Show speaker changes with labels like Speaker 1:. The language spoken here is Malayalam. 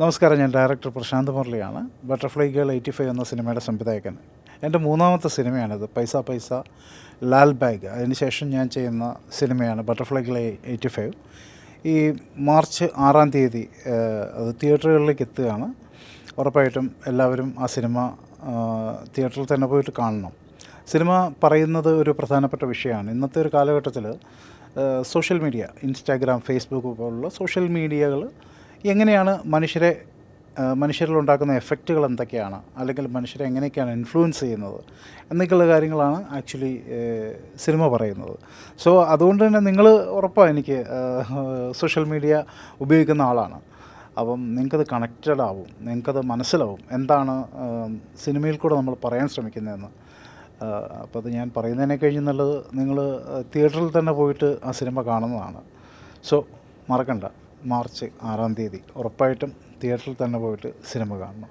Speaker 1: നമസ്കാരം, ഞാൻ ഡയറക്ടർ പ്രശാന്ത് മുരളിയാണ്. ബട്ടർഫ്ലൈ ഗേൾ 85 എന്ന സിനിമയുടെ സംവിധായകൻ. എൻ്റെ മൂന്നാമത്തെ സിനിമയാണിത്, പൈസ പൈസ ലാൽ ബാഗ്. അതിനുശേഷം ഞാൻ ചെയ്യുന്ന സിനിമയാണ് ബട്ടർഫ്ലൈ ഗേൾ 85. ഈ മാർച്ച് 6-ാം തീയതി അത് തിയേറ്ററുകളിലേക്ക് എത്തുകയാണ്. ഉറപ്പായിട്ടും എല്ലാവരും ആ സിനിമ തിയേറ്ററിൽ തന്നെ പോയിട്ട് കാണണം. സിനിമ പറയുന്നത് ഒരു പ്രധാനപ്പെട്ട വിഷയമാണ്. ഇന്നത്തെ ഒരു കാലഘട്ടത്തിൽ സോഷ്യൽ മീഡിയ, ഇൻസ്റ്റാഗ്രാം, ഫേസ്ബുക്ക് പോലുള്ള സോഷ്യൽ മീഡിയകൾ എങ്ങനെയാണ് മനുഷ്യരിലുണ്ടാക്കുന്ന എഫക്റ്റുകൾ എന്തൊക്കെയാണ്, അല്ലെങ്കിൽ മനുഷ്യരെ എങ്ങനെയൊക്കെയാണ് ഇൻഫ്ലുവൻസ് ചെയ്യുന്നത് എന്നൊക്കെയുള്ള കാര്യങ്ങളാണ് ആക്ച്വലി സിനിമ പറയുന്നത്. സോ അതുകൊണ്ട് തന്നെ നിങ്ങൾ ഉറപ്പാണ്, എനിക്ക് സോഷ്യൽ മീഡിയ ഉപയോഗിക്കുന്ന ആളാണ്. അപ്പം നിങ്ങൾക്കത് കണക്റ്റഡ് ആവും, നിങ്ങൾക്കത് മനസ്സിലാവും എന്താണ് സിനിമയിൽ കൂടെ നമ്മൾ പറയാൻ ശ്രമിക്കുന്നതെന്ന്. അപ്പോൾ അത് ഞാൻ പറയുന്നതിനെ കഴിഞ്ഞ് നല്ലത് നിങ്ങൾ തിയേറ്ററിൽ തന്നെ പോയിട്ട് ആ സിനിമ കാണുന്നതാണ്. സോ മറക്കണ്ട, മാർച്ച് 6-ാം തീയതി ഉറപ്പായിട്ടും തിയേറ്ററിൽ തന്നെ പോയിട്ട് സിനിമ കാണണം.